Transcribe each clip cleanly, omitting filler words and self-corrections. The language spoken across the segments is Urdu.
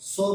100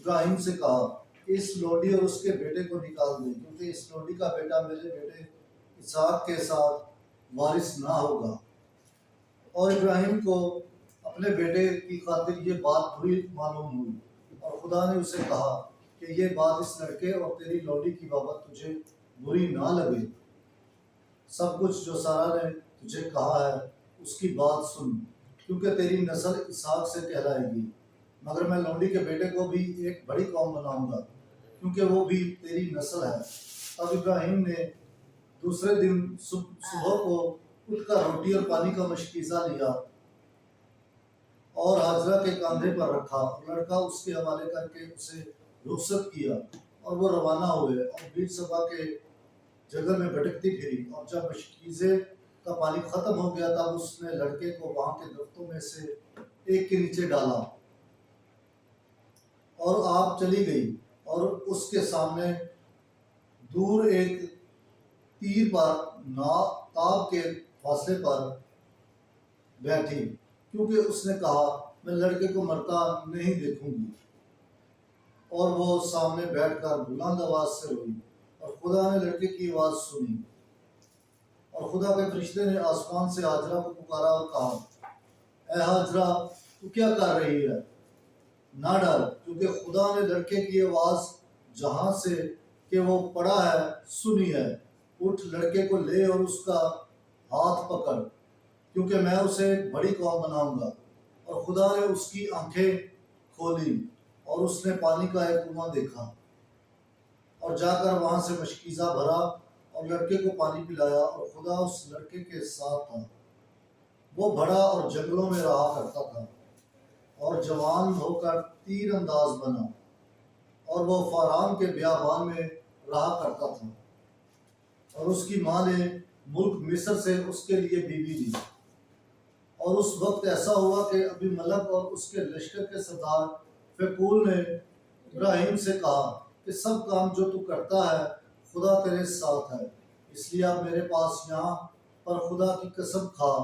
ابراہیم سے کہا کہ اس لوڈی اور اس کے بیٹے کو نکال دے، کیونکہ اس لوڈی کا بیٹا میرے بیٹے اسحاق کے ساتھ وارث نہ ہوگا۔ اور ابراہیم کو اپنے بیٹے کی خاطر یہ بات بری معلوم ہوئی، اور خدا نے اسے کہا کہ یہ بات اس لڑکے اور تیری لوڈی کی بابت تجھے بری نہ لگے۔ سب کچھ جو سارا نے تجھے کہا ہے اس کی بات سن، کیونکہ تیری نسل اسحاق سے کہلائے گی، مگر میں لونڈی کے بیٹے کو بھی ایک بڑی قوم بناؤں گا، کیونکہ وہ بھی تیری نسل ہے۔ تب ابراہیم نے دوسرے دن صبح کو اٹھ کر روٹی اور پانی کا مشکیزہ لیا اور ہاجرہ کے کاندھے پر رکھا، اور لڑکا اس کے حوالے کر کے اسے رخصت کیا، اور وہ روانہ ہوئے اور بیچ صبا کے جگہ میں بھٹکتی پھری۔ اور جب مشکیزے کا پانی ختم ہو گیا تب اس نے لڑکے کو وہاں کے درختوں میں سے ایک کے نیچے ڈالا، اور آپ چلی گئی اور اس کے سامنے دور ایک تیر پر تاب کے فاصلے پر بیٹھی، کیونکہ اس نے کہا میں لڑکے کو مرتا نہیں دیکھوں گی۔ اور وہ سامنے بیٹھ کر بلند آواز سے روئی، اور خدا نے لڑکے کی آواز سنی، اور خدا کے فرشتے نے آسمان سے ہاجرہ کو پکارا اور کہا اے ہاجرہ تو کیا کر رہی ہے؟ نہ ڈر، کیونکہ خدا نے لڑکے کی آواز جہاں سے کہ وہ پڑا ہے سنی ہے۔ اٹھ لڑکے کو لے اور اس کا ہاتھ پکڑ، کیونکہ میں اسے بڑی قوم بناؤں گا۔ اور خدا نے اس کی آنکھیں کھولی اور اس نے پانی کا ایک کنواں دیکھا، اور جا کر وہاں سے مشکیزہ بھرا اور لڑکے کو پانی پلایا، اور خدا اس لڑکے کے ساتھ تھا۔ وہ بڑا اور جنگلوں میں رہا کرتا تھا، اور جوان ہو کر تیر انداز بنا، اور وہ فاران کے بیابان میں رہا کرتا تھا۔ اور اس کی ماں نے ملک مصر سے اس کے لیے بیوی دی۔ اور اس وقت ایسا ہوا کہ ابی ملک اور اس کے لشکر کے سردار فیکول نے ابراہیم سے کہا کہ سب کام جو تو کرتا ہے خدا تیرے ساتھ ہے، اس لیے اب میرے پاس یہاں پر خدا کی قسم کھا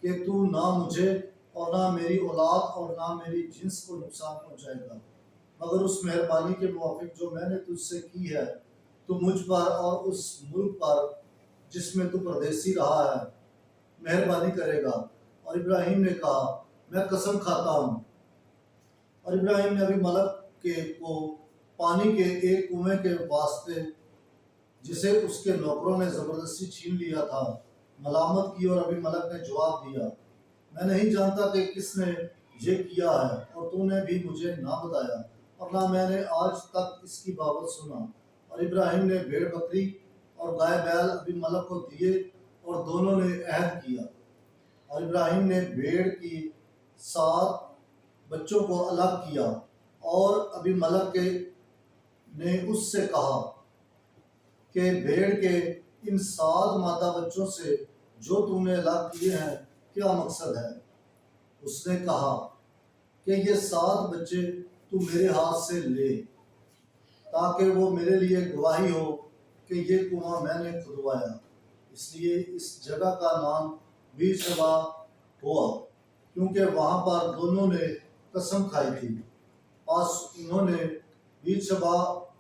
کہ تو نہ مجھے اور نہ میری اولاد اور نہ میری جنس کو نقصان پہنچائے گا، مگر اس مہربانی کے موافق جو میں نے تجھ سے کی ہے تو مجھ پر اور اس ملک پر جس میں تو پردیسی رہا ہے مہربانی کرے گا۔ اور ابراہیم نے کہا میں قسم کھاتا ہوں۔ اور ابراہیم نے ابھی ملک کو پانی کے ایک کنویں کے واسطے جسے اس کے نوکروں نے زبردستی چھین لیا تھا ملامت کی، اور ابھی ملک نے جواب دیا میں نہیں جانتا کہ کس نے یہ کیا ہے، اور تو نے بھی مجھے نہ بتایا، اور نہ میں نے آج تک اس کی بابت سنا۔ اور ابراہیم نے بھیڑ بکری اور گائے بیل ابھی ملک کو دیے، اور دونوں نے عہد کیا۔ اور ابراہیم نے بھیڑ کی 7 بچوں کو الگ کیا، اور ابھی ملک نے اس سے کہا کہ بھیڑ کے ان 7 مادہ بچوں سے جو تم نے الگ کیے ہیں کیا مقصد ہے؟ اس نے کہا کہ یہ 7 بچے تو میرے ہاتھ سے لے، تاکہ وہ میرے لیے گواہی ہو کہ یہ کنواں میں نے کھدوایا۔ اس لیے اس جگہ کا نام بیرشبا ہوا، کیونکہ وہاں پر دونوں نے قسم کھائی تھی۔ پس انہوں نے بیرشبا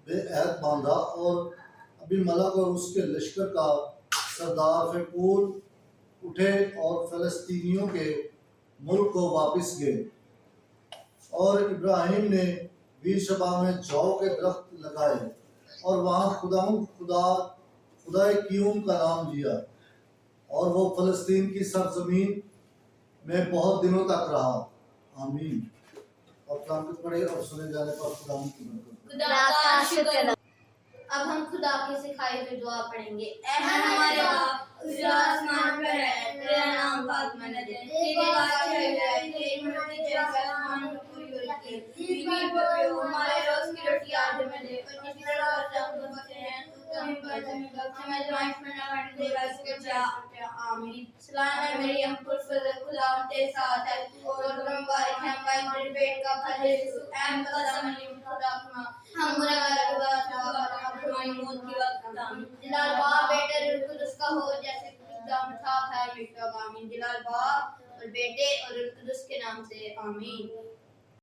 بے عہد باندھا، اور ابھی ملک اور اس کے لشکر کا سردار فیکول اٹھے اور فلسطینیوں کے ملک کو واپس گئے۔ اور ابراہیم نے بیرشبا میں جو کے درخت لگائے، اور وہاں خدائے کیوم کا نام لیا، اور وہ فلسطین کی سرزمین میں بہت دنوں تک رہا۔ آمین۔ اور کلام کو پڑھے اور سنے جانے پر خدا کی برکت۔ خدا کا شکر۔ اب ہم خدا کی سکھائی ہوئی دعا پڑھیں گے۔ اے ہمارے باپ جو آسمان پر ہے، تیرا نام پاک مانا جائے، تیری بادشاہی آئے، تیری مرضی جیسے آسمان پر پوری ہوتی ہے، زمین پر بھی ہو۔ ہمارے روز کی روٹی آج ہمیں دے، اور جس طرح ہم بخشتے ہیں تو ہم پر ہمیں بخش، ہمیں آزمائش میں نہ ڈالنے دے، بلکہ اس کے بچا۔ آمین۔ سلام ہے مریم پرفضل، خدا تیرے ساتھ ہے، اور تم مبارک ہے ہمارے تیرے پیٹ کا پھل یسوع۔ اے مقدس مریم خدا کی ماں، ہم گنہگار ہماری موت کی وقت آمین۔ جلال باپ بیٹے روح القدس کا ہو جیسے دم تھا پھیل مٹا۔ آمین۔ جلال باپ اور بیٹے اور روح القدس کے نام سے آمین۔